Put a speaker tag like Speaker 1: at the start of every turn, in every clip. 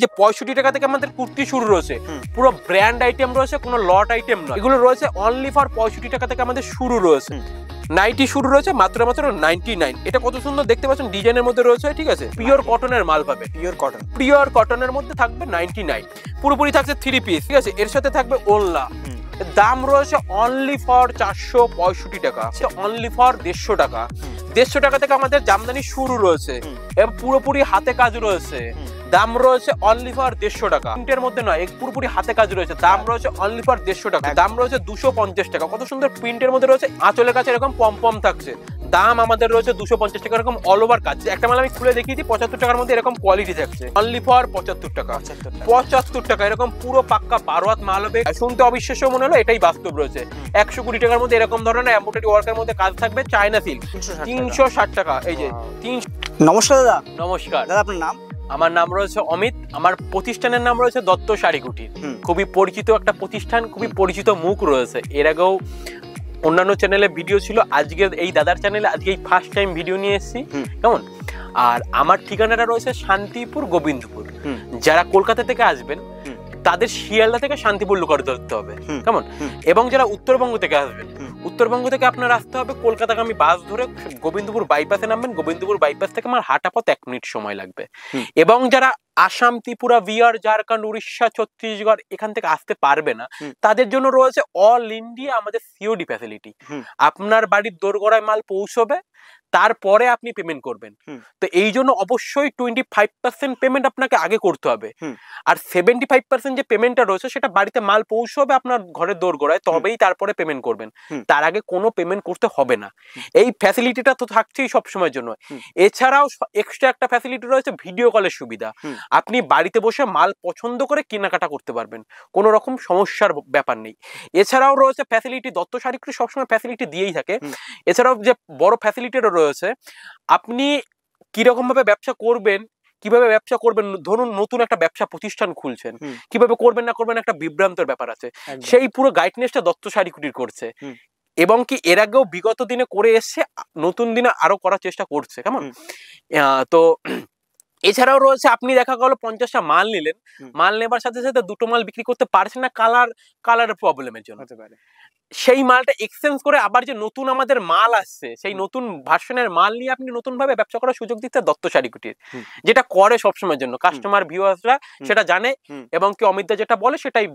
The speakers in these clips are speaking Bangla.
Speaker 1: যে 65 টাকা থেকে আমাদের কুর্তি শুরু রয়েছে, পুরো ব্র্যান্ড আইটেম রয়েছে, কোনো লট আইটেম নয়, এগুলো রয়েছে অনলি ফর 65 টাকা থেকে আমাদের শুরু রয়েছে। নাইটি শুরু রয়েছে মাত্র 99। এটা কত সুন্দর দেখতে পাচ্ছেন, ডিজাইনের মধ্যে রয়েছে, ঠিক আছে, পিওর কটনের মাল পাবে, পিওর কটনের মধ্যে থাকবে 99, পুরোপুরি থাকছে 3 পিস, ঠিক আছে, এর সাথে থাকবে ওড়না। দাম রয়েছে অনলি ফর 465 টাকা, অনলি ফর 150 টাকা। 150 টাকা থেকে আমাদের জামদানি শুরু রয়েছে এবং পুরোপুরি হাতে কাজ রয়েছে, দাম রয়েছে অনলি ফর 150 টাকা। প্রিন্টের মধ্যে নয়, পুরোপুরি হাতে কাজ রয়েছে, দাম রয়েছে অনলি ফর 150 টাকা। দাম রয়েছে 250 টাকা। কত সুন্দর প্রিন্টের মধ্যে রয়েছে, আঁচলের কাছে এরকম পম থাকছে, দাম আমাদের রয়েছে 250 টাকা। এরকম অল ওভার কাজ, একটা মাল আমি খুলে দেখিয়েছি 75 টাকার মধ্যে এরকম কোয়ালিটি থাকছে, অনলি ফর 75 টাকা। 75 টাকা এরকম পুরো পাক্কা 12 হাত মাল হবে। শুনতে অবিশ্বাস্য মনে হলো, এটাই বাস্তব রয়েছে। 120 টাকার মধ্যে এরকম ধরনের এমব্রয়ডারি ওয়ার্কের মধ্যে কাজ থাকবে, চায়না সিল্ক 360 টাকা। এই যে 3।
Speaker 2: নমস্কার দাদা।
Speaker 1: নমস্কার
Speaker 2: দাদা, আপনার নাম?
Speaker 1: আমার নাম রয়েছে অমিত, আমার প্রতিষ্ঠানের নাম রয়েছে দত্ত শাড়ি কুটির। খুবই পরিচিত একটা প্রতিষ্ঠান, খুবই পরিচিত মুখ রয়েছে। এর আগেও অন্যান্য চ্যানেলে ভিডিও ছিল, আজকে এই দাদার চ্যানেলে আজকে এই ফার্স্ট টাইম ভিডিও নিয়ে এসেছি, কেমন। আর আমার ঠিকানাটা রয়েছে শান্তিপুর গোবিন্দপুর। যারা কলকাতা থেকে আসবেন তাদের শিয়ালদা থেকে শান্তিপুর লোকাল ধরতে হবে, কেমন। এবং যারা উত্তরবঙ্গ থেকে আসবেন, উত্তরবঙ্গ থেকে আপনার আসতে হবে কলকাতাগামী বাস ধরে গোবিন্দপুর বাইপাসে নামবেন। গোবিন্দপুর বাইপাস থেকে আমার হাঁটা পথ 1 মিনিট সময় লাগবে। এবং যারা আসাম, ত্রিপুরা, বিহার, ঝাড়খণ্ড, উড়িষ্যা, ছত্তিশগড় এখান থেকে আসতে পারবে না, তাদের জন্য রয়েছে অল ইন্ডিয়া আমাদের সিওডি ফ্যাসিলিটি। আপনার বাড়ির দোরগোড়ায় মাল পৌঁছবে, তারপরে আপনি পেমেন্ট করবেন। তো এই জন্য অবশ্যই 25% পেমেন্ট আপনাকে আগে করতে হবে, আর 75% যে পেমেন্টটা রয়েছে সেটা বাড়িতে মাল পৌঁছবে আপনার ঘরের দোরগোড়ায়, তবেই তারপরে পেমেন্ট করবেন। তার আগে কোনো পেমেন্ট করতে হবে না। এই ফ্যাসিলিটিটা তো থাকছেই সবসময়ের জন্য। এছাড়াও এক্সট্রা একটা ফ্যাসিলিটি রয়েছে, ভিডিও কলের সুবিধা। আপনি বাড়িতে বসে মাল পছন্দ করে কেনাকাটা করতে পারবেন, কোনো রকম সমস্যার ব্যাপার নেই। এছাড়াও রয়েছে ফ্যাসিলিটি, দত্ত শাড়ি কুটির সবসময় ফ্যাসিলিটি দিয়েই থাকে। এছাড়াও যে বড় ফ্যাসিলিটিটা রয়েছে, আপনি কিরকম ভাবে ব্যবসা করবেন, কিভাবে ব্যবসা করবেন, ধরুন নতুন একটা ব্যবসা প্রতিষ্ঠান খুলছেন, কিভাবে করবেন না করবেন একটা বিভ্রান্তের ব্যাপার আছে, সেই পুরো গাইডনেসটা দত্ত শাড়ি কুটির করছে। এবং কি এর আগেও বিগত দিনে করে এসছে, নতুন দিনে আরো করার চেষ্টা করছে, কেমন। তো এছাড়াও রয়েছে, আপনি দেখা গেল 50টা মাল নিলেন, মাল নেবার সাথে সাথে দুটো মাল বিক্রি করতে পারছেন না কালারের প্রবলেমের জন্য, সেই মালটা এক্সচেঞ্জ করে আবার যে নতুন আমাদের মাল আসছে, সেই নতুন ভার্সনের মাল নিয়ে আপনি নতুন ভাবে ব্যবসা করার সুযোগ দিতে দত্ত শাড়ি কুটির, যেটা করে সবসময়ের জন্য। কাস্টমার ভিউয়ার্সরা সেটা জানে, এবং কি অমিতদা যেটা বলে সেটাই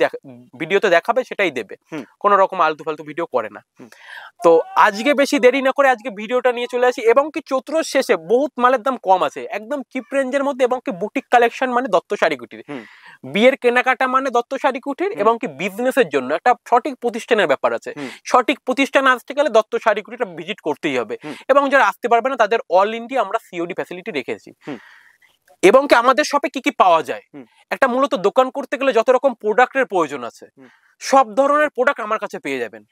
Speaker 1: ভিডিওতে দেখাবে, সেটাই দেবে, কোনো রকম আলতু ফালতু ভিডিও করে না। তো আজকে বেশি দেরি না করে আজকে ভিডিওটা নিয়ে চলে আসি। এবং কি চৈত্রের শেষে বহুত মালের দাম কম আছে, একদম চিপ রেঞ্জের মধ্যে, এবং কি বুটিক কালেকশন মানে দত্ত শাড়ি কুটির। বিয়ের কেনাকাটা মানে দত্ত শাড়ি কুটির, এবং কি বিজনেসের জন্য একটা সঠিক প্রতিষ্ঠানের ব্যাপার আছে। সঠিক প্রতিষ্ঠান আসতে গেলে দত্ত শাড়ি কুটিরটা ভিজিট করতেই হবে। এবং যারা আসতে পারবে না তাদের অল ইন্ডিয়া আমরা সিওডি ফ্যাসিলিটি রেখেছি। এবং কি আমাদের শপে কি কি পাওয়া যায়, একটা মূলত দোকান করতে গেলে যত রকম প্রোডাক্টের প্রয়োজন আছে, সব ধরনের প্রোডাক্ট আমার কাছে পেয়ে যাবেন,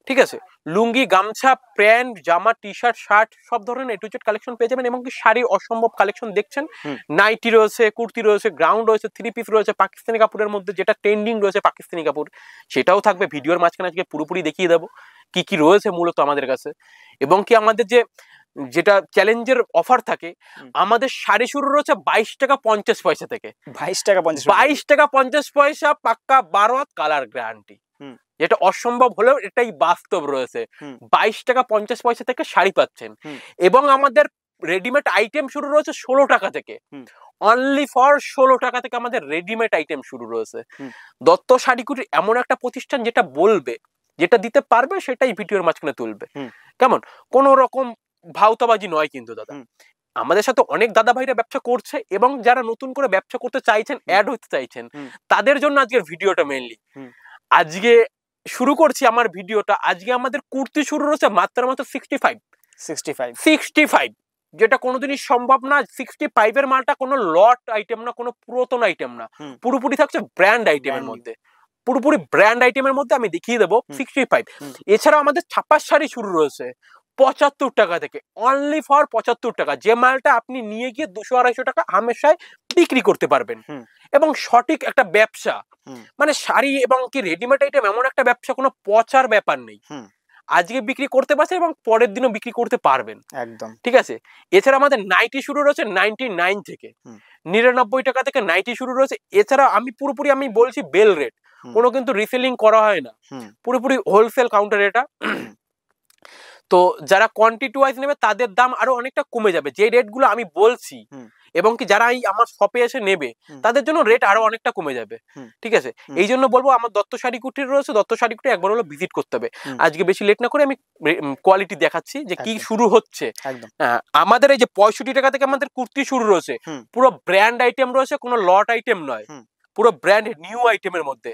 Speaker 1: ঠিক আছে। লুঙ্গি, গামছা, প্যান্ট, জামা, টি শার্ট, শার্ট, সব ধরনের A to Z কালেকশন পেয়ে যাবেন। এবং কি শাড়ির অসম্ভব কালেকশন দেখছেন, নাইটি রয়েছে, কুর্তি রয়েছে, গ্রাউন্ড রয়েছে, 3 পিস রয়েছে, পাকিস্তানি কাপড়ের মধ্যে যেটা ট্রেন্ডিং রয়েছে পাকিস্তানি কাপড়, সেটাও থাকবে। ভিডিওর মাঝখানে আজকে পুরোপুরি দেখিয়ে দেবো কি কি রয়েছে মূলত আমাদের কাছে। এবং কি আমাদের যেটা চ্যালেঞ্জের অফার থাকে, আমাদের শাড়ি শুরু রয়েছে 22 টাকা 50 পয়সা থেকে।
Speaker 2: 22 টাকা
Speaker 1: 50 পয়সা, পাক্কা 12 হাত কালার গ্যারান্টি। যেটা অসম্ভব হলেও এটাই বাস্তব রয়েছে। 22 টাকা 50 পয়সা থেকে শাড়ি পাচ্ছেন। এবং আমাদের রেডিমেড আইটেম শুরু রয়েছে 16 টাকা থেকে, অনলি ফর 16 টাকা থেকে আমাদের রেডিমেড আইটেম শুরু রয়েছে। দত্ত শাড়ি কুটির এমন একটা প্রতিষ্ঠান যেটা বলবে, যেটা দিতে পারবে, সেটাই ভিডিওর মাঝখানে তুলবে, কেমন। কোন রকম ভাউতাবাজি নয় কিন্তু দাদা। আমাদের সাথে অনেক দাদা ভাইরা ব্যবসা করছে, এবং যারা নতুন করে ব্যবসা করতে চাইছেন, অ্যাড হতে চাইছেন, তাদের জন্য আজকের ভিডিওটা মেইনলি। আজকে শুরু করছি আমার ভিডিওটা। আজকে আমাদের কুর্তি শুরু রয়েছে মাত্র 65, যেটা কোনোদিনই সম্ভব না। 65 এর মালটা কোনো লট আইটেম না, কোনো পুরাতন আইটেম না, পুরোপুরি থাকছে ব্র্যান্ড আইটেমের মধ্যে, পুরোপুরি ব্র্যান্ড আইটেমের মধ্যে আমি দেখিয়ে দেবো 65। এছাড়াও আমাদের ছাপার শাড়ি শুরু রয়েছে 75 টাকা থেকে, অনলি ফর 75 টাকা, যে মালটা আপনি নিয়ে গিয়ে 200-250 টাকা হামেশাই বিক্রি করতে পারবেন। এবং সঠিক একটা ব্যবসা, মানে শাড়ি এবং কি রেডিমেড আইটেম এমন একটা ব্যবসা, কোনো পচার ব্যাপার নেই। আজকে বিক্রি করতে পারছেন এবং পরের দিনও বিক্রি করতে পারবেন
Speaker 2: একদম
Speaker 1: ঠিক আছে। এছাড়া আমাদের নাইটি শুরু রয়েছে 99 থেকে, 99 টাকা থেকে নাইটি শুরু রয়েছে। এছাড়া আমি পুরোপুরি আমি বলছি বেল রেট, কোনো কিন্তু রিসেলিং করা হয় না, পুরোপুরি হোলসেল কাউন্টার এটা। তো যারা কোয়ান্টিটি ওয়াইজ নেবে তাদের দাম আরো অনেকটা কমে যাবে, যে রেটগুলো আমি বলছি, এবং কি যারা এই আমার শপে এসে নেবে তাদের জন্য রেট আরো অনেকটা কমে যাবে ঠিক আছে। এই জন্য বলবো আমার দত্ত শাড়ি কুটির রয়েছে, দত্ত শাড়ি কুটি একবার হলো ভিজিট করতে হবে। আজকে বেশি লেট না করে আমি কোয়ালিটি দেখাচ্ছি যে কি শুরু হচ্ছে। আমাদের এই যে 65 টাকা থেকে আমাদের কুর্তি শুরু রয়েছে, পুরো ব্র্যান্ড আইটেম রয়েছে, কোনো লট আইটেম নয়, পুরো ব্র্যান্ড নিউ আইটেমের মধ্যে।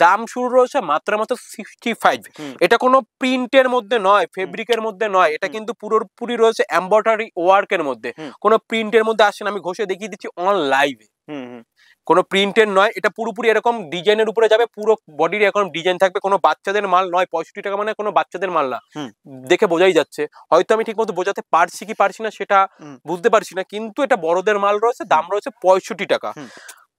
Speaker 1: দাম শুরু রয়েছে মাত্র 65। এটা কোনো প্রিন্টের মধ্যে নয়, ফেব্রিকের মধ্যে নয়, এটা কিন্তু পুরোপুরি রয়েছে এমব্রয়ডারি ওয়ার্কের মধ্যে, কোনো প্রিন্টের মধ্যে আসছে না। আমি ঘষে দেখিয়ে দিচ্ছি অন লাইভে, কোনো প্রিন্টের নয়, এটা পুরোপুরি এরকম ডিজাইনের উপরে যাবে, পুরো বডির এরকম ডিজাইন থাকবে, কোনো বাচ্চাদের মাল নয়। 65 টাকা মানে কোনো বাচ্চাদের মাল না, দেখে বোঝাই যাচ্ছে। হয়তো আমি ঠিক মতো বোঝাতে পারছি কি পারছি না সেটা বুঝতে পারছি না, কিন্তু এটা বড়দের মাল রয়েছে। দাম রয়েছে 65 টাকা,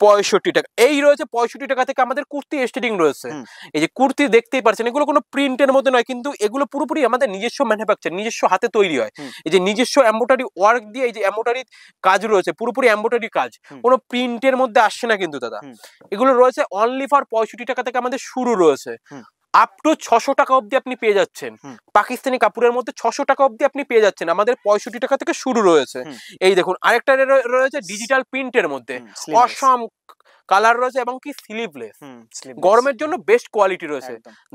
Speaker 1: 65 টাকা। এই রয়েছে 65 টাকা থেকে আমাদের কুর্তি স্টার্টিং রয়েছে। এই যে কুর্তি দেখতেই পাচ্ছেন, এগুলো কোনো প্রিন্টের মধ্যে নয়, কিন্তু এগুলো পুরোপুরি আমাদের নিজস্ব ম্যানুফ্যাকচার, নিজস্ব হাতে তৈরি হয়। এই যে নিজস্ব এমব্রয়ডারি ওয়ার্ক দিয়ে এই যে এমব্রয়ডারি কাজ রয়েছে, পুরোপুরি এমব্রয়ডারি কাজ, কোনো প্রিন্টের মধ্যে আসছে না কিন্তু দাদা। এগুলো রয়েছে অনলি ফর 65 টাকা থেকে আমাদের শুরু রয়েছে। আপ টু 600 টাকা অব্দি আপনি পেয়ে যাচ্ছেন, পাকিস্তানি কাপড়ের মধ্যে 600 টাকা অব্দি আপনি পেয়ে যাচ্ছেন, আমাদের 65 টাকা থেকে শুরু রয়েছে। এই দেখুন আরেকটা রয়েছে ডিজিটাল প্রিন্টের মধ্যে, অসম কালার রয়েছে এবং কি স্লিভলেস, গরমের জন্য বেস্ট কোয়ালিটি রয়েছে।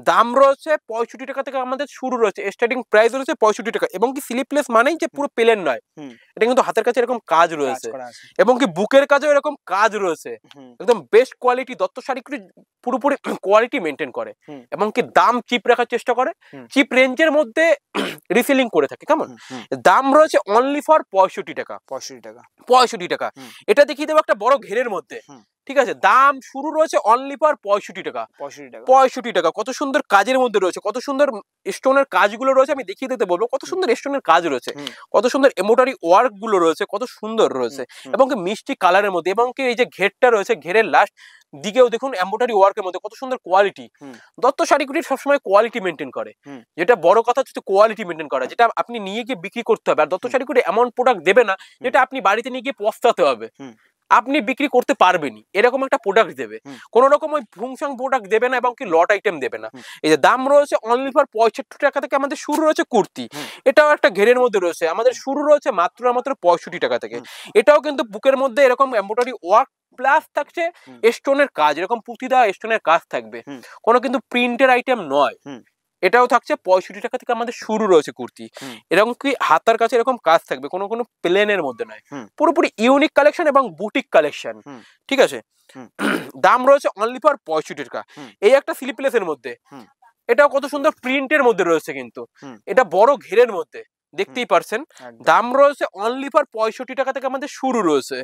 Speaker 1: দাম রয়েছে 65 টাকা থেকে আমাদের শুরু রয়েছে, স্টার্টিং প্রাইস রয়েছে 65 টাকা। এবং কি স্লিভলেস মানেই যে পুরো প্লেন নয়, এটা কিন্তু হাতের কাছে এরকম কাজ রয়েছে, এবং কি বুকের কাছেও এরকম কাজ রয়েছে, একদম বেস্ট কোয়ালিটি। দত্ত শাড়ি পুরোপুরি কোয়ালিটি মেনটেন করে এবং কি দাম চিপ রাখার চেষ্টা করে, চিপ রেঞ্জের মধ্যে রিসেলিং করে থাকে। কেমন দাম রয়েছে অনলি ফর 65 টাকা, 65 টাকা। এটা দেখিয়ে দেবো একটা বড় ঘেরের মধ্যে ঠিক আছে। দাম শুরু রয়েছে অনলি ফর 65 টাকা, 65 টাকা। কত সুন্দর কাজের মধ্যে রয়েছে, কত সুন্দর স্টোনের কাজগুলো রয়েছে, আমি দেখিয়ে দিতে বলবো কত সুন্দর স্টোনের কাজ রয়েছে, কত সুন্দর এমব্রয়ডারি ওয়ার্ক গুলো রয়েছে, কত সুন্দর রয়েছে, এবং কি মিষ্টি কালারের মধ্যে। এবং কি এই যে ঘেরটা রয়েছে, ঘেরের লাস্ট দিকেও দেখুন এমব্রয়ডারি ওয়ার্কের মধ্যে কত সুন্দর কোয়ালিটি। দত্ত শাড়ি কুটির সবসময় কোয়ালিটি মেনটেন করে, যেটা বড় কথা হচ্ছে কোয়ালিটি মেনটেন করা, যেটা আপনি নিয়ে গিয়ে বিক্রি করতে হবে। আর দত্ত শাড়ি কুটি এমন প্রোডাক্ট দেবে না যেটা আপনি বাড়িতে নিয়ে গিয়ে পস্তাতে হবে, আপনি বিক্রি করতে পারবেনই, এরকম একটা প্রোডাক্ট দেবে। কোন রকম ওই ভুংসাং প্রোডাক্ট দেবে না এবং কি লট আইটেম দেবে না। এই যে দাম রয়েছে অনলি ফর 65 টাকা থেকে আমাদের শুরু রয়েছে কুর্তি, এটাও একটা ঘেরের মধ্যে রয়েছে, আমাদের শুরু রয়েছে মাত্র 65 টাকা থেকে। এটাও কিন্তু বুকের মধ্যে এরকম এমব্রয়ডারি ওয়ার্ক প্লাস থাকছে স্টোনের কাজ, এরকম পুঁতি দেওয়া স্টোনের কাজ থাকবে, কোনো কিন্তু প্রিন্টের আইটেম নয়। এটাও থাকছে 65 টাকা থেকে আমাদের শুরু রয়েছে কুর্তি, এরকম কি হাতার কাছে এরকম কাজ থাকবে, কোনো কোনো প্লেনের মধ্যে নয়, পুরোপুরি ইউনিক কালেকশন এবং বুটিক কালেকশন ঠিক আছে। দাম রয়েছে অনলি ফর 65 টাকা। এই একটা স্লিপলেসের মধ্যে, এটাও কত সুন্দর প্রিন্টের মধ্যে রয়েছে, কিন্তু এটা বড় ঘেরের মধ্যে দেখতেই পারছেন। দাম রয়েছে অনলি ফর 65 টাকা থেকে আমাদের শুরু রয়েছে,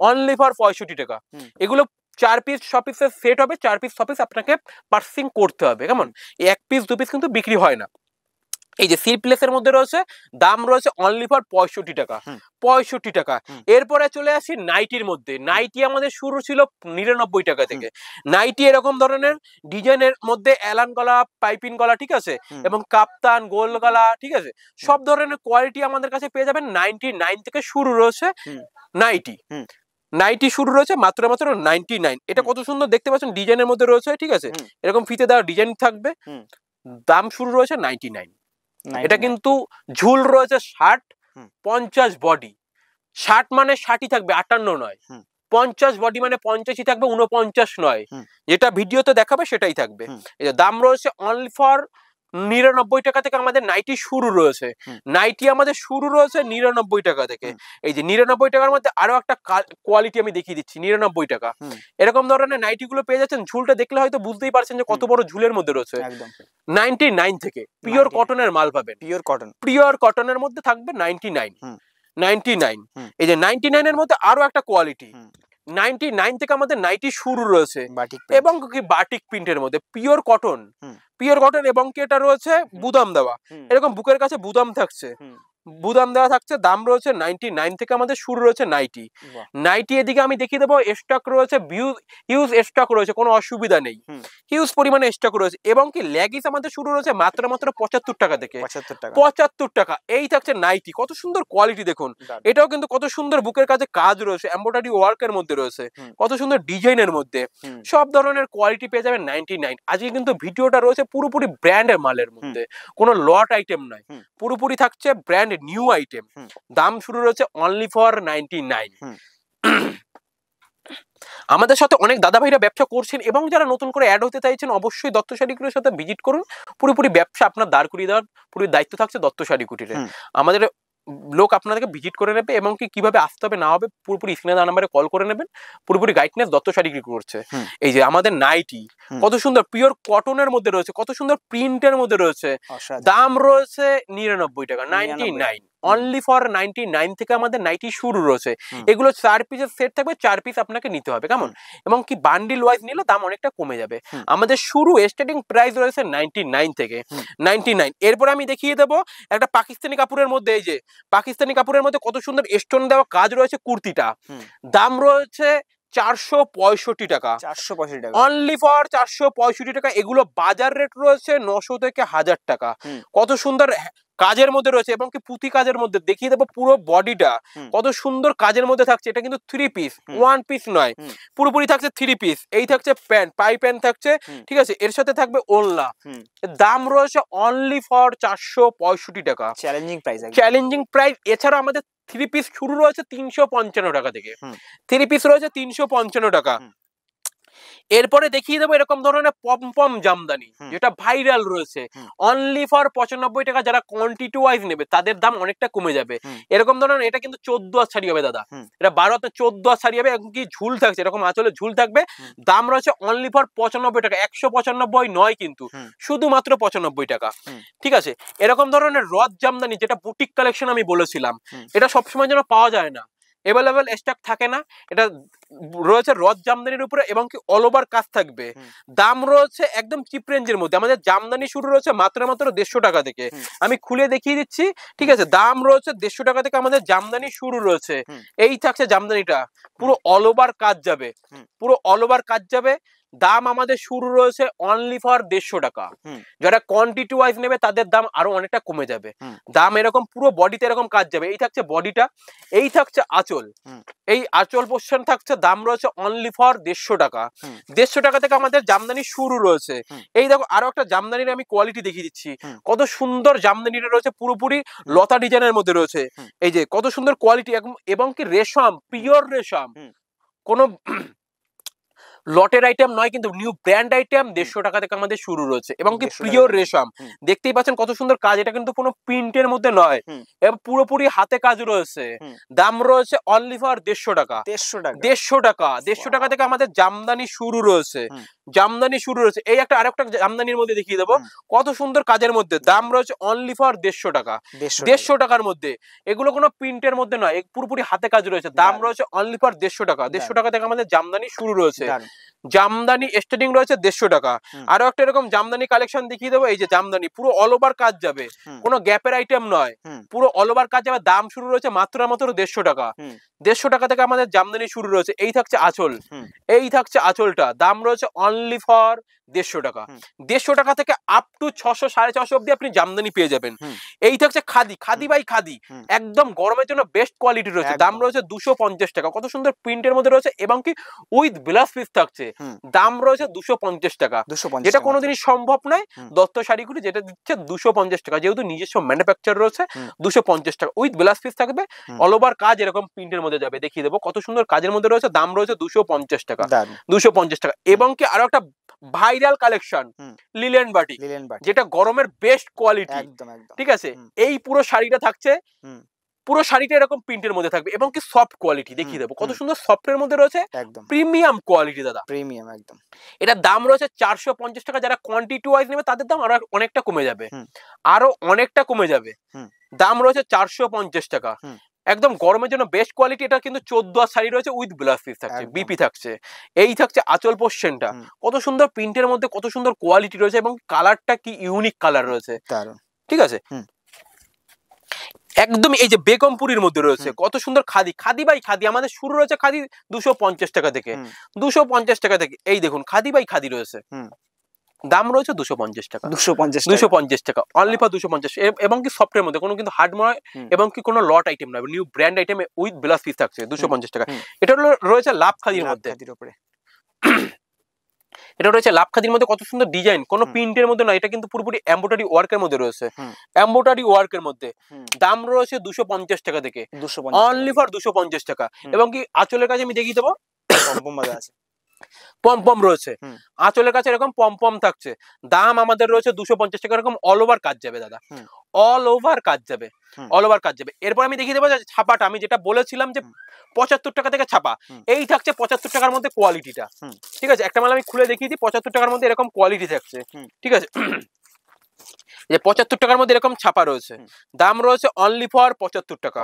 Speaker 1: অনলি ফর 65 টাকা। এগুলো 4 পিস 6 পিসের সেট হবে, 4 পিস 6 পিস আপনাকে পার্সিং করতে হবে। কেমন 1 পিস 2 পিস কিন্তু বিক্রি হয় না। এই যে স্লিপলেসের মধ্যে রয়েছে, দাম রয়েছে অনলি ফর 65 টাকা, 65 টাকা। এরপরে চলে আসি নাইটির মধ্যে। নাইটি আমাদের শুরু ছিল 99 টাকা থেকে। নাইটি এরকম ধরনের ডিজাইনের মধ্যে অ্যালান গলা, পাইপিং গলা ঠিক আছে, এবং কাপ্তান, গোল গলা ঠিক আছে, সব ধরনের কোয়ালিটি আমাদের কাছে পেয়ে যাবেন। 99 থেকে শুরু রয়েছে নাইটি, নাইটি শুরু রয়েছে মাত্র 99। এটা কত সুন্দর দেখতে পাচ্ছেন, ডিজাইনের মধ্যে রয়েছে ঠিক আছে, এরকম ফিতে দেওয়া ডিজাইন থাকবে। দাম শুরু রয়েছে 99। এটা কিন্তু ঝুল রয়েছে 60, 50 বডি। 60 মানে 60ই থাকবে, 58 নয়। 50 বডি মানে 50ই থাকবে, 49 নয়, যেটা ভিডিওতে দেখাবে সেটাই থাকবে। এই যে দাম রয়েছে অনলি ফর 99 টাকা থেকে আমাদের নাইটি শুরু রয়েছে। নাইটি আমাদের শুরু রয়েছে 99 টাকা থেকে। এই যে 99 টাকার মধ্যে আরো একটা কোয়ালিটি আমি দেখিয়ে দিচ্ছি। 99 টাকা এরকম ধরনের নাইটি গুলো পেয়ে যাচ্ছেন। ঝুলটা দেখলে হয়তো বুঝতেই পারছেন যে কত বড় ঝুলের মধ্যে রয়েছে। 99 থেকে পিওর কটনের মাল পাবেন, পিওর কটনের মধ্যে থাকবে 99। এই যে 99 এর মধ্যে আরো একটা কোয়ালিটি, 99 থেকে আমাদের নাইটি শুরু রয়েছে, এবং কি বাটিক প্রিন্টের মধ্যে পিওর কটন, পিওর কটন, এবং কি এটা রয়েছে বুদাম দেওয়া, এরকম বুকের কাছে বুদাম থাকছে, বুদাম দেওয়া থাকছে, দাম রয়েছে 99 থেকে আমাদের শুরু রয়েছে নাইটি। নাইটি এদিকে আমি দেখিয়ে দেবো, স্টক রয়েছে হিউজ স্টক রয়েছে, কোনো অসুবিধা নেই, হিউজ পরিমাণে স্টক রয়েছে। এবং কি লেগিস আমাদের শুরু রয়েছে মাত্র 75 টাকা থেকে, 75 টাকা। এই থাকছে নাইটি, কত সুন্দর কোয়ালিটি দেখুন, এটাও কিন্তু কত সুন্দর বুকের কাছে কাজ রয়েছে, এমব্রয়ডারি ওয়ার্কের মধ্যে রয়েছে, কত সুন্দর ডিজাইনের মধ্যে, সব ধরনের কোয়ালিটি পেয়ে যাবেন 99। আজকে কিন্তু ভিডিওটা রয়েছে পুরোপুরি ব্র্যান্ডের মালের মধ্যে, কোনো লট আইটেম নয়, পুরোপুরি থাকছে ব্র্যান্ড নিউ আইটেম। দাম শুরু রয়েছে অনলি ফর 99। আমাদের সাথে অনেক দাদা ভাইরা ব্যবসা করছেন এবং যারা নতুন করে অ্যাড হতে চাইছেন অবশ্যই দত্ত শাড়ি কুটিরের সাথে ভিজিট করুন। পুরোপুরি ব্যবসা আপনার দাঁড় করিয়ে দেওয়ার পুরো দায়িত্ব থাকছে দত্ত শাড়ি কুটিরে। আমাদের লোক আপনাদেরকে ভিজিট করে নেবে এবং কি কিভাবে আসতে হবে না হবে পুরোপুরি স্ক্রিনে দেওয়া নাম্বারে কল করে নেবেন। পুরোপুরি গাইডনেস দত্ত শাড়ি করছে। এই যে আমাদের নাইটি কত সুন্দর পিওর কটনের মধ্যে রয়েছে, কত সুন্দর প্রিন্টের মধ্যে রয়েছে, দাম রয়েছে 99 টাকা, 99 অনলি ফর 99 থেকে আমাদের নাইটি শুরু রয়েছে। এগুলো 4 পিসের সেট থাকবে, 4 পিস আপনাকে নিতে হবে কেমন, এবং কি বান্ডিল ওয়াইজ নিলে দাম অনেকটা কমে যাবে। আমাদের শুরু স্টার্টিং প্রাইস রয়েছে 99 থেকে 99। এরপর আমি দেখিয়ে দেবো একটা পাকিস্তানি কাপড়ের মধ্যে, এই যে পাকিস্তানি কাপড়ের মধ্যে কত সুন্দর স্টোন দেওয়া কাজ রয়েছে, কুর্তিটা দাম রয়েছে 465 টাকা, 465 টাকা অনলি ফর 465 টাকা। এগুলো বাজার রেট রয়েছে 900 থেকে 1000 টাকা। কত সুন্দর কাজের মধ্যে রয়েছে এবং কি পুঁতি কাজের মধ্যে দেখিয়ে দেবো পুরো বডিটা কত সুন্দর কাজের মধ্যে থাকছে। এটা কিন্তু 3 পিস, 1 পিস নয়, পুরোপুরি থাকছে 3 পিস। এই থাকছে প্যান্ট, পাই প্যান্ট থাকছে, ঠিক আছে, এর সাথে থাকবে ওড়না। দাম রয়েছে অনলি ফর 465 টাকা, চ্যালেঞ্জিং প্রাইস, চ্যালেঞ্জিং প্রাইস। এছাড়া আমাদের 3 পিস শুরু রয়েছে 355 টাকা থেকে, 3 পিস রয়েছে 355 টাকা। এরপরে দেখিয়ে দেবো এরকম ধরনের পম জামদানি যেটা ভাইরাল রয়েছে অনলি ফর 95 টাকা। যারা কোয়ান্টিটি ওয়াইজ নেবে তাদের দাম অনেকটা কমে যাবে। এরকম ধরনের এটা কিন্তু 14 শাড়ি হবে দাদা, এটা 12 14 শাড়ি হবে, কি ঝুল থাকছে, এরকম আঁচলে ঝুল থাকবে। দাম রয়েছে অনলি ফর 95 টাকা, 195 নয় কিন্তু, শুধুমাত্র 95 টাকা। ঠিক আছে, এরকম ধরনের রথ জামদানি যেটা বুটিক কালেকশন আমি বলেছিলাম, এটা সবসময় যেন পাওয়া যায় না, এভেলেবেল স্টক থাকে না। এটা রয়েছে রথ জামদানির উপরে এবং কি অল ওভার কাজ থাকবে। দাম রয়েছে একদম চিপ রেঞ্জের মধ্যে। আমাদের জামদানি শুরু রয়েছে মাত্র 150 টাকা থেকে, আমি খুলে দেখিয়ে দিচ্ছি, ঠিক আছে। দাম রয়েছে 150 টাকা থেকে আমাদের জামদানি শুরু রয়েছে। এই থাকছে জামদানিটা, পুরো অল ওভার কাজ যাবে, পুরো অল ওভার কাজ যাবে। দাম আমাদের শুরু রয়েছে অনলি ফর 150 টাকা। যারা কোয়ান্টিটি ওয়াইজ নেবে তাদের দাম আরো অনেকটা কমে যাবে। দাম এরকম পুরো বডিতে এরকম কাজ যাবে। এই থাকছে বডিটা, এই থাকছে আঁচল, এই আঁচল পোর্শন থাকছে, দাম রয়েছে অনলি ফর 150 টাকা। 150 টাকা থেকে আমাদের জামদানি শুরু রয়েছে। এই দেখো আরো একটা জামদানির আমি কোয়ালিটি দেখিয়ে দিচ্ছি, কত সুন্দর জামদানিটা রয়েছে, পুরোপুরি লতা ডিজাইনের মধ্যে রয়েছে। এই যে কত সুন্দর কোয়ালিটি এবং কি রেশম, পিওর রেশম, কোনো লটের আইটেম নয় কিন্তু নিউ ব্র্যান্ড আইটেম। 150 টাকা থেকে আমাদের শুরু রয়েছে এবং কি পিওর রেশম, দেখতেই পাচ্ছেন কত সুন্দর কাজ। এটা কিন্তু কোনো প্রিন্টের মধ্যে নয়, এবং পুরোপুরি হাতে কাজ রয়েছে। দাম রয়েছে অনলি ফর 150 টাকা, 150 টাকা। 150 টাকা থেকে আমাদের জামদানি শুরু রয়েছে, জামদানি শুরু রয়েছে। এই একটা আরেকটা জামদানির মধ্যে দেখিয়ে দেবো, কত সুন্দর কাজের মধ্যে। দাম রয়েছে অনলি ফর 150 টাকা, 150 টাকার মধ্যে। এগুলো কোনো প্রিন্টের মধ্যে নয়, পুরোপুরি হাতে কাজ রয়েছে। দাম রয়েছে অনলি ফর 150 টাকা। 150 টাকা থেকে আমাদের জামদানি শুরু রয়েছে। জামদানি স্টার্টিং রয়েছে 150 টাকা। আরো একটা এরকম জামদানি কালেকশন দেখিয়ে দেবো। এই যে জামদানি পুরো অল ওভার কাজ যাবে, কোনো গ্যাপের আইটেম নয়, পুরো অল ওভার কাজ যাবে। দাম শুরু রয়েছে মাত্র 150 টাকা। 150 টাকা থেকে আমাদের জামদানি শুরু রয়েছে। এই থাকছে আঁচল, এই থাকছে আঁচলটা, দাম রয়েছে অনলি ফর 150 টাকা। 150 টাকা থেকে আপ টু 600 650 অব্দি আপনি জামদানি পেয়ে যাবেন। এই থাকছে খাদি, খাদি বাই খাদি, একদম গরমের জন্য বেস্ট কোয়ালিটি রয়েছে। দাম রয়েছে 250 টাকা, কত সুন্দর প্রিন্টের মধ্যে রয়েছে এবং কি উইথ ব্লাউজ পিস থাকছে। দাম রয়েছে 250 টাকা, যেটা কোনোদিনই সম্ভব নয়। দত্ত শাড়িগুলি যেটা দিচ্ছে 250 টাকা, যেহেতু নিজস্ব ম্যানুফ্যাকচার রয়েছে। 250 টাকা উইথ ব্লাউজ পিস থাকবে, অল ওভার কাজ এরকম প্রিন্টের মধ্যে যাবে। দেখিয়ে দেবো কত সুন্দর কাজের মধ্যে রয়েছে। দাম রয়েছে 250 টাকা, 250 টাকা। এবং কি আরো একটা ভাইরাল কালেকশন লিলেন বাটিক, যেটা গরমের বেস্ট কোয়ালিটি, ঠিক আছে। এই পুরো শাড়িটা থাকছে, পুরো শাড়িটা এরকম প্রিন্টের মধ্যে থাকবে এবং কি সফট কোয়ালিটি। দেখিয়ে দেবো কত সুন্দর সফটের মধ্যে রয়েছে, একদম প্রিমিয়াম কোয়ালিটি দাদা, প্রিমিয়াম একদম। এটার দাম রয়েছে 450 টাকা। যারা কোয়ান্টিটি ওয়াইজ নেবে তাদের দাম আরো অনেকটা কমে যাবে, আরো অনেকটা কমে যাবে। দাম রয়েছে 450 টাকা, একদম গরমের জন্য বেস্ট কোয়ালিটি। এটা কিন্তু 14 শাড়ি রয়েছে উইথ ব্লাউজ পিস থাকছে, বিপি থাকছে। এই থাকছে আঁচল পোর্শনটা, কত সুন্দর প্রিন্টের মধ্যে কত সুন্দর কোয়ালিটি রয়েছে এবং কালারটা কি ইউনিক কালার রয়েছে, ঠিক আছে। একদম এই যে বেগমপুরীর মধ্যে রয়েছে কত সুন্দর খাদি, খাদি বাই খাদি। আমাদের শুরু রয়েছে খাদি 250 টাকা থেকে, 250 টাকা থেকে। এই দেখুন খাদি বাই খাদি রয়েছে, দাম রয়েছে 250 টাকা, 250 টাকা অনলি ফর 250। এবং কি সফটের মধ্যে কোনো কিন্তু হার্ড নয় এবং কি কোনো লট আইটেম নয়, new brand item with blouse piece থাকছে 250 টাকা। এটা রয়েছে লাভ খাদির মধ্যে, এটা রয়েছে লাভ খাদির মধ্যে। কত সুন্দর ডিজাইন, কোনো প্রিন্টের মধ্যে নয়, এটা কিন্তু পুরোপুরি এমব্রয়ডারি ওয়ার্কের মধ্যে রয়েছে, এমব্রয়ডারি ওয়ার্কের মধ্যে। দাম রয়েছে 250 টাকা থেকে, অনলি ফর 250 টাকা। এবং কি আঁচলের কাছে আমি দেখিয়ে দেবো, পম রয়েছে আঁচলের কাছে, এরকম পম থাকছে। দাম আমাদের রয়েছে 250 টাকা। এরকম অল ওভার কাজ যাবে দাদা, অল ওভার কাজ যাবে, অল ওভার কাজ যাবে। এরপর আমি দেখিয়ে দেবো ছাপাটা, আমি যেটা বলেছিলাম যে 75 টাকা থেকে ছাপা, এই থাকছে 75 টাকার মধ্যে কোয়ালিটিটা। ঠিক আছে, একটা মাল আমি খুলে দেখিয়ে দিই। 75 টাকার মধ্যে এরকম কোয়ালিটি থাকছে, ঠিক আছে। যে 75 টাকার মধ্যে এরকম ছাপা রয়েছে, দাম রয়েছে অনলি ফর 75 টাকা,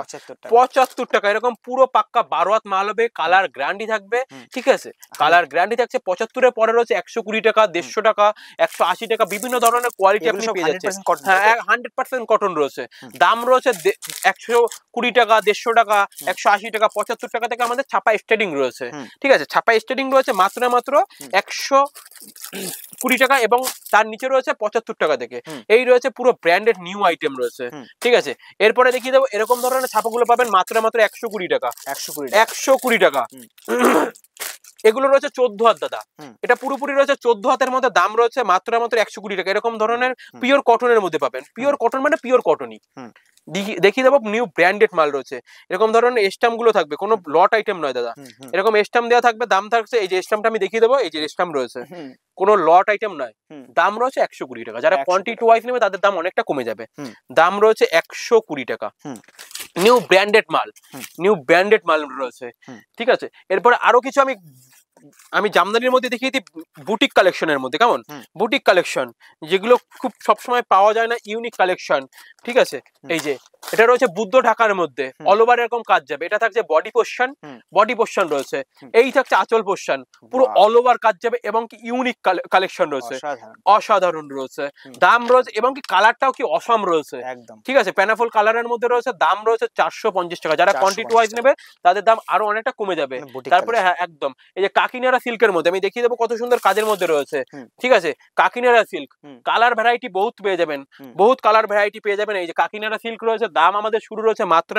Speaker 1: 75 টাকা। এরকম পুরো পাক্কা 12 হাত মাল হবে, কালার গ্যারান্টি থাকবে, ঠিক আছে, কালার গ্যারান্টি থাকছে। 75 এর পরে রয়েছে 120 টাকা, 150 টাকা, 180 টাকা, বিভিন্ন ধরনের কোয়ালিটি আপনি পেয়ে যাচ্ছেন। হ্যাঁ, 100% কটন রয়েছে। দাম রয়েছে 120 টাকা, 150 টাকা, 180 টাকা, 75 টাকা থেকে আমাদের ছাপা স্টার্টিং রয়েছে, ঠিক আছে। ছাপা স্টার্টিং রয়েছে মাত্র 120 টাকা এবং তার নিচে রয়েছে 75 টাকা থেকে। এই রয়েছে পুরো ব্র্যান্ডেড নিউ আইটেম রয়েছে, ঠিক আছে। এরপরে দেখিয়ে দেবো এরকম ধরনের ছাপাগুলো পাবেন মাত্র 120 টাকা, 120 টাকা। এগুলো রয়েছে 14 হাত দাদা, এটা পুরোপুরি রয়েছে 14 হাতের মধ্যে। দাম রয়েছে মাত্র 120 টাকা। এরকম ধরনের পিওর কটনের মধ্যে পাবেন, পিওর কটন মানে পিওর কটনই। দেখিয়ে দেবো নিউ ব্র্যান্ডেড মাল রয়েছে। এরকম ধরনের স্ট্যাম্প গুলো থাকবে, কোনো লট আইটেম নয় দাদা, এরকম স্ট্যাম্প দেওয়া থাকবে। দাম থাকছে, এই যে স্ট্যাম্পটা আমি দেখিয়ে দেবো, এই যে স্ট্যাম্প রয়েছে, কোনো লট আইটেম নয়। দাম রয়েছে 120 টাকা। যারা কোয়ান্টিটি ওয়াইজ নেবে তাদের দাম অনেকটা কমে যাবে। দাম রয়েছে 120 টাকা। নিউ ব্র্যান্ডেড মাল, নিউ ব্র্যান্ডেড মাল রয়েছে, ঠিক আছে। এরপরে আরো কিছু আমি জামদানির মধ্যে দেখিয়ে দিই, বুটিক কালেকশনের মধ্যে। কেমন বুটিক কালেকশন, যেগুলো খুব সবসময় পাওয়া যায় না, ইউনিক কালেকশন, ঠিক আছে। এই যে এটা রয়েছে বুদ্ধ ঢাকার মধ্যে, অল ওভার এরকম কাজ যাবে। এটা থাকছে বডি পোরশন, বডি পোরশন রয়েছে। এই থাকছে আঁচল পোরশন, পুরো অল ওভার কাজ যাবে এবং কি ইউনিক কালেকশন রয়েছে, অসাধারণ রয়েছে। দাম রয়েছে এবং কি কালারটাও কি অসাম রয়েছে একদম, ঠিক আছে। প্যানাফল কালারের মধ্যে রয়েছে। দাম রয়েছে 450 টাকা। যারা কোয়ান্টিটি ওয়াইজ নেবে তাদের দাম আরো অনেকটা কমে যাবে। তারপরে হ্যাঁ একদম, এই যে কাকিনাড়া সিল্কের মধ্যে আমি দেখিয়ে দেবো কত সুন্দর কাজের মধ্যে রয়েছে, ঠিক আছে। কাকিনাড়া সিল্ক, কালার ভ্যারাইটি বহুত পেয়ে যাবেন, বহুত কালার ভ্যারাইটি পেয়ে যাবেন। এই যে কাকিনাড়া সিল্ক রয়েছে, দাম আমাদের শুরু রয়েছে মাত্র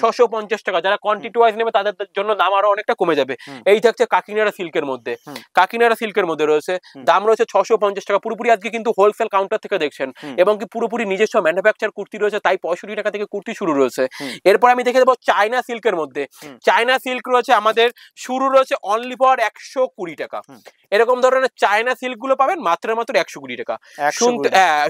Speaker 1: 650 টাকা। যারা কোয়ান্টিটি ওয়াইজ নেবে তাদের জন্য দাম আরো অনেকটা কমে যাবে। এই থাকছে কাকিনাড়া সিল্কের মধ্যে, কাকিনাড়া সিল্কের মধ্যে রয়েছে। দাম রয়েছে 650 টাকা। পুরোপুরি আজকে কিন্তু হোলসেল কাউন্টার থেকে দেখছেন এবং কি পুরোপুরি নিজস্ব ম্যানুফ্যাকচার কুর্তি রয়েছে, তাই 65 টাকা থেকে কুর্তি শুরু রয়েছে। এরপর আমি দেখে দেবো চায়না সিল্কের মধ্যে। চায়না সিল্ক রয়েছে আমাদের শুরু রয়েছে অনলি ফর 120 টাকা। এরকম ধরনের চায়না সিল্ক গুলো পাবেন মাত্র 120 টাকা।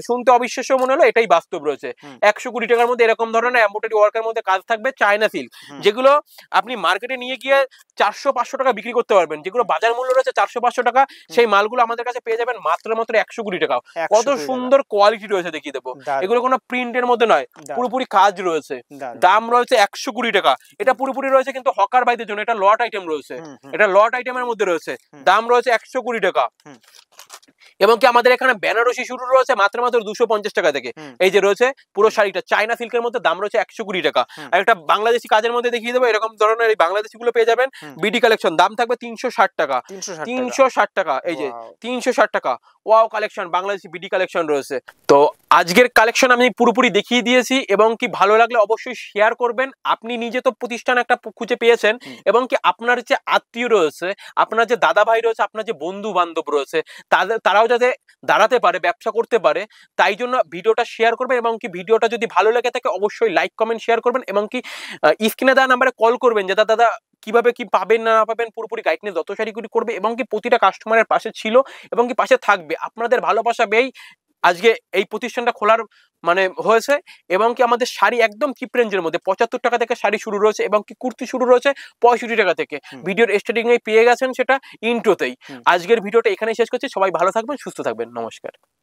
Speaker 1: শুনতে অবিশ্বাস্য মনে হলো, এটাই বাস্তব রয়েছে। 120 টাকার মধ্যে এরকম ধরনের এমব্রয়ডারি ওয়ার্কের মধ্যে কাজ থাকবে চায়না সিল্ক, যেগুলো আপনি মার্কেটে নিয়ে গিয়ে 400-500 টাকা বিক্রি করতে পারবেন। যেগুলো বাজার মূল্য রয়েছে 400-500 টাকা, সেই মালগুলো আমাদের কাছে পেয়ে যাবেন মাত্র 120 টাকা। কত সুন্দর কোয়ালিটি রয়েছে দেখিয়ে দেবো। এগুলো কোনো প্রিন্টের মধ্যে নয়, পুরোপুরি কাজ রয়েছে। দাম রয়েছে 120 টাকা। এটা পুরোপুরি রয়েছে কিন্তু হকার ভাইদের জন্য, এটা লট আইটেম রয়েছে, এটা লট আইটেমের মধ্যে রয়েছে। দাম রয়েছে 120 টাকা। এবং কি আমাদের এখানে বেনারসি শুরু রয়েছে মাত্র 250 টাকা থেকে। এই যে রয়েছে পুরো শাড়িটা চায়না সিল্কের মধ্যে, দাম রয়েছে 120 টাকা। আর একটা বাংলাদেশি কাজের মধ্যে দেখিয়ে দেবো, এরকম ধরনের এই বাংলাদেশি গুলো পেয়ে যাবেন। বিডি কালেকশন, দাম থাকবে 360 টাকা, 360 টাকা। এই যে 360 টাকা। Wow collection, Bangladeshi BD collection রয়েছে। তো আজকের কালেকশন আমি পুরোপুরি দেখিয়ে দিয়েছি এবং কি ভালো লাগলে অবশ্যই শেয়ার করবেন। আপনি নিজে তো প্রতিষ্ঠান একটা খুঁজে পেয়েছেন এবং কি আপনার যে আত্মীয় রয়েছে, আপনার যে দাদা ভাই রয়েছে, আপনার যে বন্ধু বান্ধব রয়েছে, তারাও যাতে দাঁড়াতে পারে, ব্যবসা করতে পারে, তাই জন্য ভিডিওটা শেয়ার করবেন। এবং কি ভিডিওটা যদি ভালো লেগে থাকে অবশ্যই লাইক কমেন্ট শেয়ার করবেন এবং কি স্ক্রিনে দেওয়া নাম্বারে কল করবেন যে দাদা কিভাবে কি পাবেন না পাবেন, পুরোপুরি গাইডলাইন যত শাড়িগুলি করবে এবং কি প্রতিটা কাস্টমারের পাশে ছিল এবং কি পাশে থাকবে। আপনাদের ভালোবাসা পেয়েই আজকে এই প্রতিষ্ঠানটা খোলার হয়েছে। এবং কি আমাদের শাড়ি একদম চিপ রেঞ্জের মধ্যে 75 টাকা থেকে শাড়ি শুরু রয়েছে এবং কি কুর্তি শুরু রয়েছে 65 টাকা থেকে। ভিডিওর স্টার্টিং এ পেয়ে গেছেন সেটা ইন্ট্রোতেই। আজকের ভিডিওটা এখানেই শেষ করছি। সবাই ভালো থাকবেন, সুস্থ থাকবেন, নমস্কার।